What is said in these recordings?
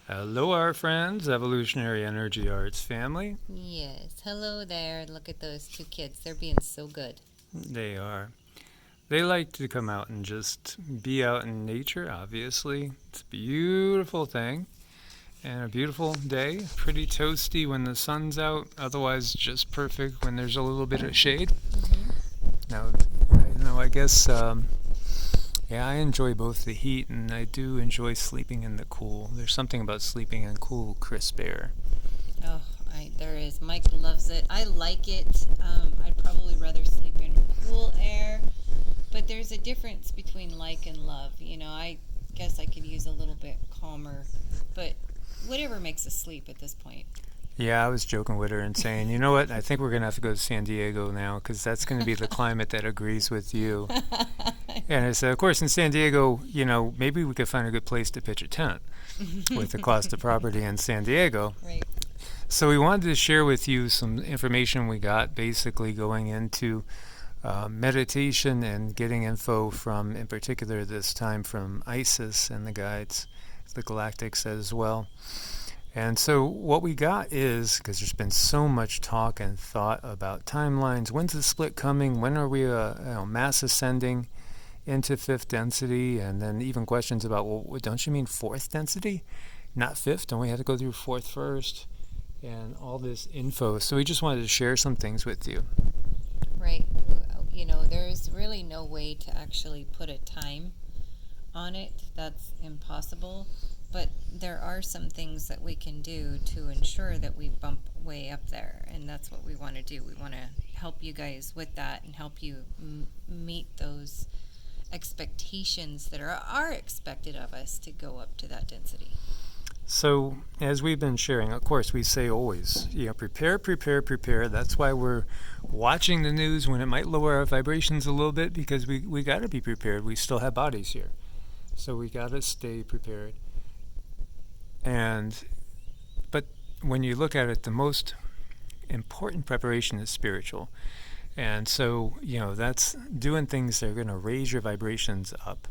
Hello, our friends, Evolutionary Energy Arts family. Yes. Hello there. Look at those two kids. They're being so good. They are. They like to come out and just be out in nature, obviously. It's a beautiful thing and a beautiful day. Pretty toasty when the sun's out, otherwise, just perfect when there's a little bit of shade. Mm-hmm. Now, I guess, yeah, I enjoy both the heat and I do enjoy sleeping in the cool. There's something about sleeping in cool, crisp air. Oh, there is. Mike loves it. I like it. I'd probably rather sleep in cool air, but there's a difference between like and love. I guess I could use a little bit calmer, but whatever makes us sleep at this point. Yeah, I was joking with her and saying, you know what? I think we're going to have to go to San Diego now because that's going to be the climate that agrees with you. And I said, of course, in San Diego, maybe we could find a good place to pitch a tent with the cost of property in San Diego. Right. So we wanted to share with you some information we got basically going into meditation and getting info from, in particular this time, from Isis and the guides, the galactics as well. And so what we got is, because there's been so much talk and thought about timelines, when's the split coming, when are we mass ascending into fifth density, and then even questions about, well, don't you mean fourth density? Not fifth, don't we have to go through fourth first? And all this info. So we just wanted to share some things with you. Right. There's really no way to actually put a time on it. That's impossible. But there are some things that we can do to ensure that we bump way up there, and that's what we want to do. We want to help you guys with that and help you meet those expectations that are expected of us to go up to that density. So, as we've been sharing, of course, we say always, prepare, prepare, prepare. That's why we're watching the news when it might lower our vibrations a little bit because we got to be prepared. We still have bodies here. So we got to stay prepared. But when you look at it, the most important preparation is spiritual. And so, that's doing things that are going to raise your vibrations up.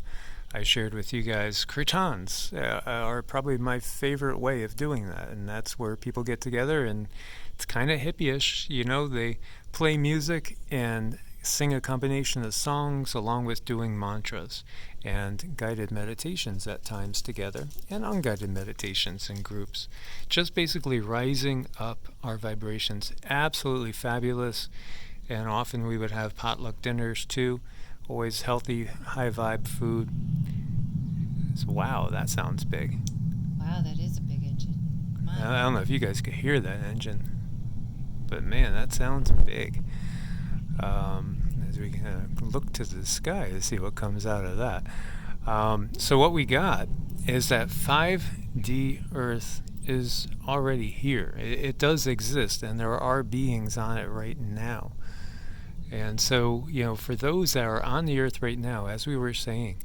I shared with you guys, kirtans are probably my favorite way of doing that. And that's where people get together and it's kind of hippie-ish. They play music and sing a combination of songs along with doing mantras and guided meditations at times together and unguided meditations in groups. Just basically rising up our vibrations. Absolutely fabulous. And often we would have potluck dinners too. Always healthy, high vibe food. So, wow, that sounds big. Wow, that is a big engine. I don't know if you guys could hear that engine, but man, that sounds big. As we look to the sky to see what comes out of that. So what we got is that 5D Earth is already here. It does exist, and there are beings on it right now. And so, for those that are on the Earth right now, as we were saying,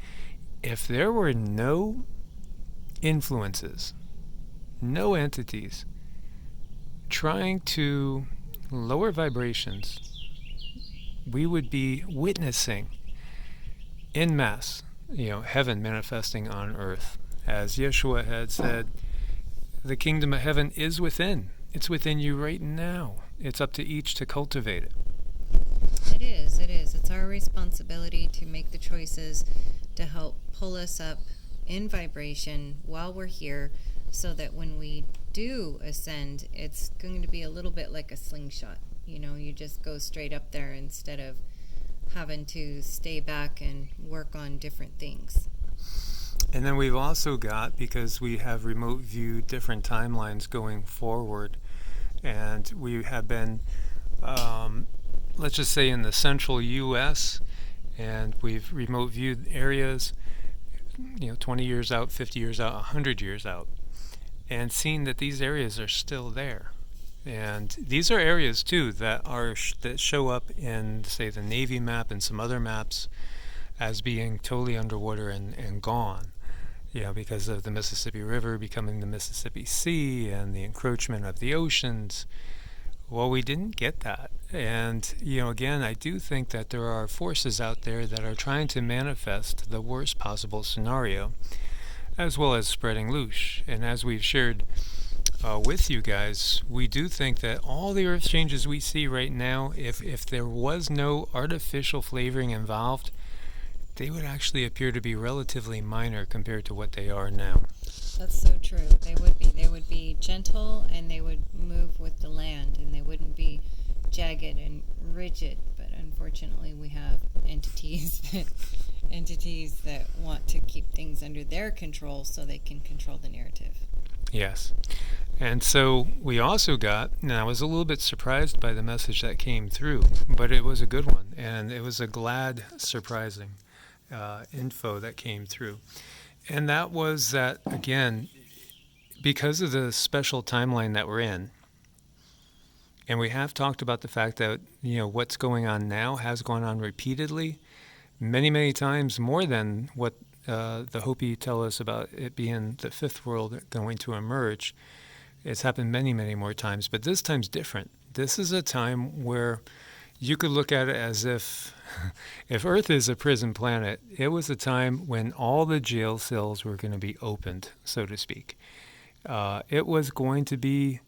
if there were no influences, no entities trying to lower vibrations, we would be witnessing en masse, heaven manifesting on earth. As Yeshua had said, the kingdom of heaven is within. It's within you right now. It's up to each to cultivate it. It is. It's our responsibility to make the choices to help pull us up in vibration while we're here so that when we do ascend, it's going to be a little bit like a slingshot. You just go straight up there instead of having to stay back and work on different things. And then we've also got, because we have remote viewed different timelines going forward, and we have been, let's just say in the central U.S., and we've remote viewed areas, 20 years out, 50 years out, 100 years out, and seen that these areas are still there. And these are areas too that show up in, say, the Navy map and some other maps as being totally underwater and gone. Because of the Mississippi River becoming the Mississippi Sea and the encroachment of the oceans. Well, we didn't get that. And, again, I do think that there are forces out there that are trying to manifest the worst possible scenario. as well as spreading loose. And as we've shared with you guys, we do think that all the earth changes we see right now, if there was no artificial flavoring involved, they would actually appear to be relatively minor compared to what they are now. That's so true. They would be. They would be gentle, and they would move with the land, and they wouldn't be jagged and rigid. But unfortunately, we have entities that want to keep things under their control so they can control the narrative. Yes. And so we also got, and I was a little bit surprised by the message that came through, but it was a good one, and it was a glad, surprising info that came through. And that was that, again, because of the special timeline that we're in, and we have talked about the fact that, what's going on now has gone on repeatedly, many, many times more than what the Hopi tell us about it being the fifth world going to emerge. It's happened many, many more times, but this time's different. This is a time where you could look at it as if Earth is a prison planet, it was a time when all the jail cells were going to be opened, so to speak. It was going to be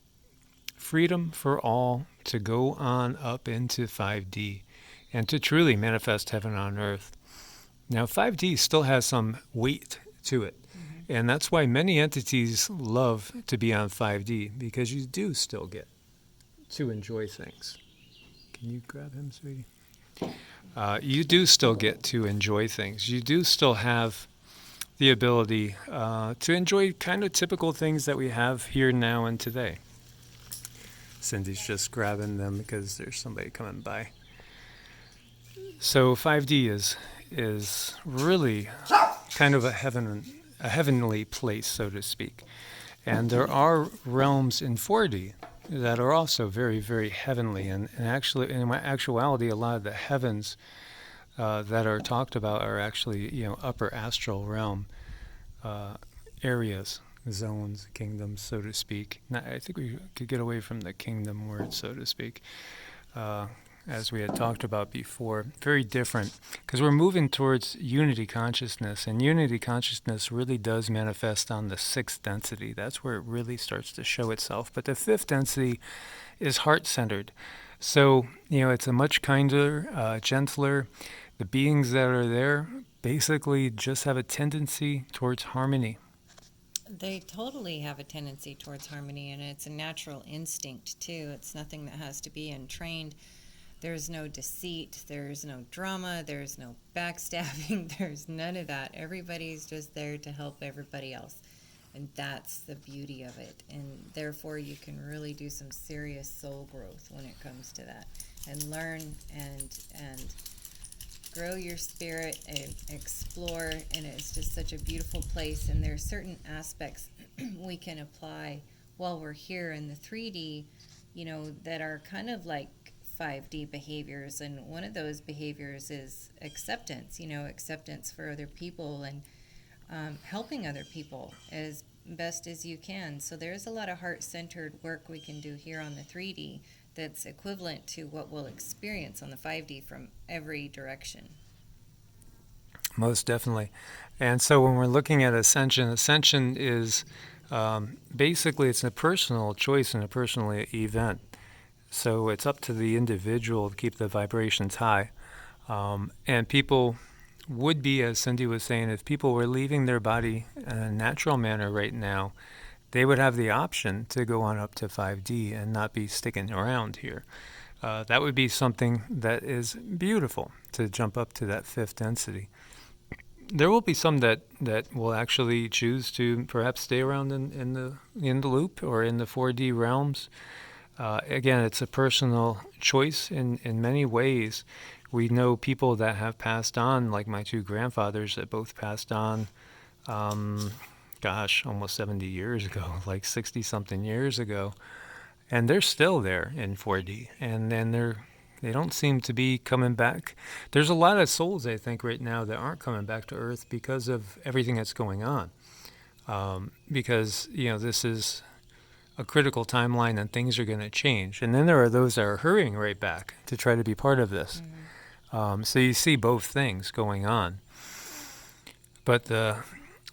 freedom for all to go on up into 5D and to truly manifest heaven on earth. Now, 5D still has some weight to it. And that's why many entities love to be on 5D, because you do still get to enjoy things. Can you grab him, sweetie? You do still get to enjoy things. You do still have the ability to enjoy kind of typical things that we have here now and today. Cindy's just grabbing them because there's somebody coming by. So 5D is really kind of a heavenly place, so to speak. And there are realms in 4D that are also very, very heavenly. And actually, in actuality, a lot of the heavens that are talked about are actually, upper astral realm areas, zones, kingdoms, so to speak. Now, I think we could get away from the kingdom word, so to speak. As we had talked about before, very different, because we're moving towards unity consciousness, and unity consciousness really does manifest on the 6th density. That's where it really starts to show itself. But the 5th density is heart-centered. So, it's a much kinder, gentler. The beings that are there basically just have a tendency towards harmony. They totally have a tendency towards harmony, and it's a natural instinct, too. It's nothing that has to be entrained. There's no deceit, there's no drama, there's no backstabbing, there's none of that. Everybody's just there to help everybody else. And that's the beauty of it. And therefore you can really do some serious soul growth when it comes to that. And learn and grow your spirit and explore. And it's just such a beautiful place. And there are certain aspects we can apply while we're here in the 3D, that are kind of like 5D behaviors, and one of those behaviors is acceptance, acceptance for other people and helping other people as best as you can. So there's a lot of heart-centered work we can do here on the 3D that's equivalent to what we'll experience on the 5D from every direction. Most definitely. And so when we're looking at ascension is basically it's a personal choice and a personal event. So it's up to the individual to keep the vibrations high. And people would be, as Cindy was saying, if people were leaving their body in a natural manner right now, they would have the option to go on up to 5D and not be sticking around here. That would be something that is beautiful, to jump up to that 5th density. There will be some that will actually choose to perhaps stay around in the loop or in the 4D realms. Again, it's a personal choice in many ways. We know people that have passed on, like my 2 grandfathers that both passed on, almost 70 years ago, like 60-something years ago. And they're still there in 4D. And then they don't seem to be coming back. There's a lot of souls, I think, right now that aren't coming back to Earth because of everything that's going on. Because, this is a critical timeline and things are going to change. And then there are those that are hurrying right back to try to be part of this. So you see both things going on. But the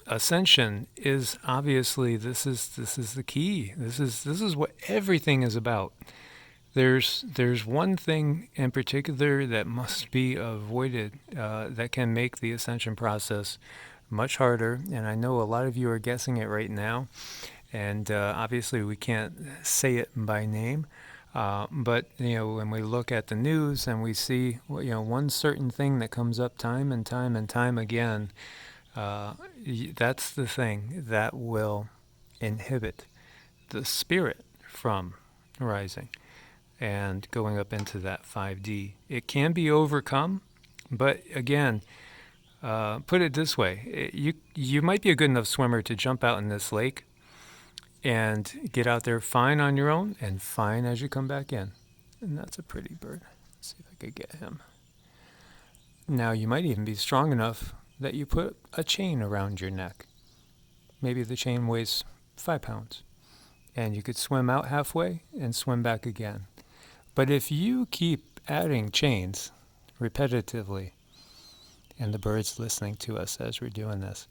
ascension is obviously this is the key. This is what everything is about. There's one thing in particular that must be avoided that can make the ascension process much harder, and I know a lot of you are guessing it right now, and obviously we can't say it by name, but when we look at the news and we see one certain thing that comes up time and time and time again, that's the thing that will inhibit the spirit from rising and going up into that 5D. It can be overcome, but again, put it this way, you might be a good enough swimmer to jump out in this lake and get out there fine on your own and fine as you come back in. And that's a pretty bird. Let's see if I could get him. Now you might even be strong enough that you put a chain around your neck. Maybe the chain weighs 5 pounds. And you could swim out halfway and swim back again. But if you keep adding chains repetitively, and the bird's listening to us as we're doing this,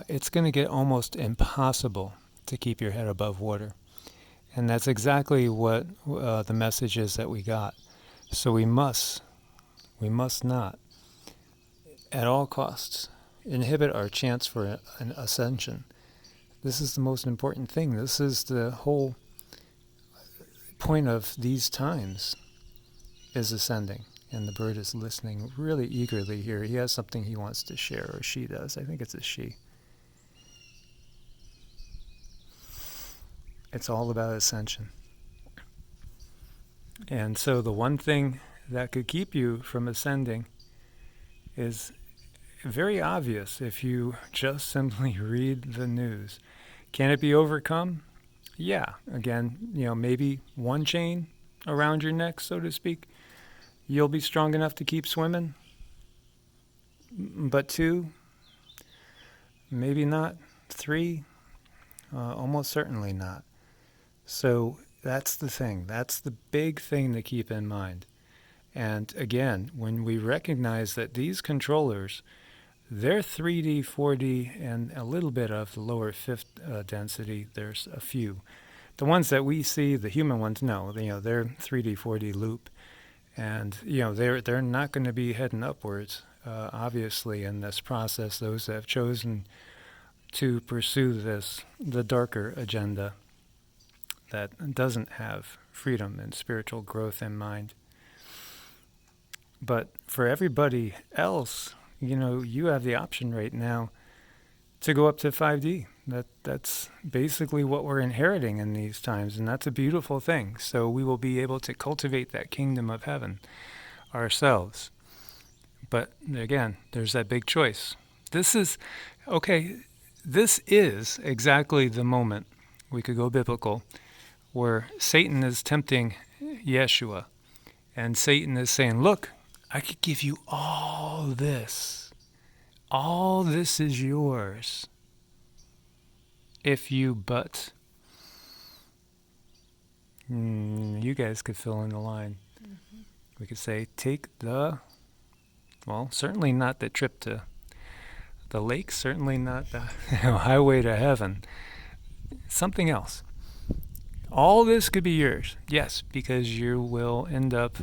it's going to get almost impossible to keep your head above water. And that's exactly what the message is that we got. So we must not, at all costs, inhibit our chance for an ascension. This is the most important thing. This is the whole point of these times, is ascending. And the bird is listening really eagerly here. He has something he wants to share, or she does. I think it's a she. It's all about ascension. And so the one thing that could keep you from ascending is very obvious if you just simply read the news. Can it be overcome? Yeah. Again, maybe one chain around your neck, so to speak. You'll be strong enough to keep swimming. But 2, maybe not. 3, almost certainly not. So that's the thing. That's the big thing to keep in mind. And again, when we recognize that these controllers, they're 3D, 4D, and a little bit of the lower 5th density, there's a few. The ones that we see, the human ones, no, they're 3D, 4D loop. And, they're not going to be heading upwards, obviously, in this process. Those that have chosen to pursue the darker agenda that doesn't have freedom and spiritual growth in mind. But for everybody else, you have the option right now to go up to 5D. That's basically what we're inheriting in these times, and that's a beautiful thing. So we will be able to cultivate that kingdom of heaven ourselves. But again, there's that big choice. This is exactly the moment, we could go biblical, where Satan is tempting Yeshua, and Satan is saying, look, I could give you all this. All this is yours. If you but, you guys could fill in the line. Mm-hmm. We could say, take certainly not the trip to the lake, certainly not the highway to heaven. Something else. All this could be yours, yes, because you will end up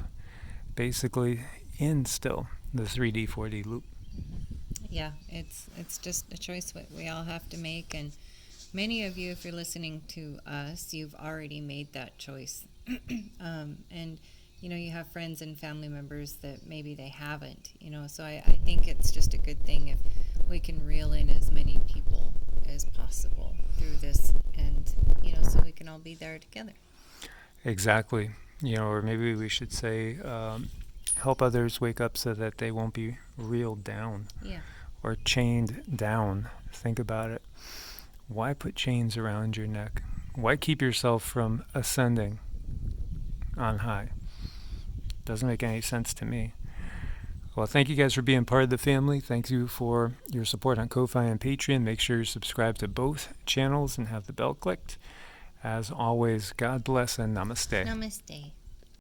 basically in still the 3D, 4D loop. Yeah, it's just a choice we all have to make, and many of you, if you're listening to us, you've already made that choice. And, you have friends and family members that maybe they haven't, so I think it's just a good thing if we can reel in as many people as possible through this, and, so we can all be there together. Exactly. Or maybe we should say, help others wake up so that they won't be reeled down. Yeah. Or chained down. Think about it. Why put chains around your neck? Why keep yourself from ascending on high? Doesn't make any sense to me. Well, thank you guys for being part of the family. Thank you for your support on Ko-Fi and Patreon. Make sure you subscribe to both channels and have the bell clicked. As always, God bless and namaste. Namaste.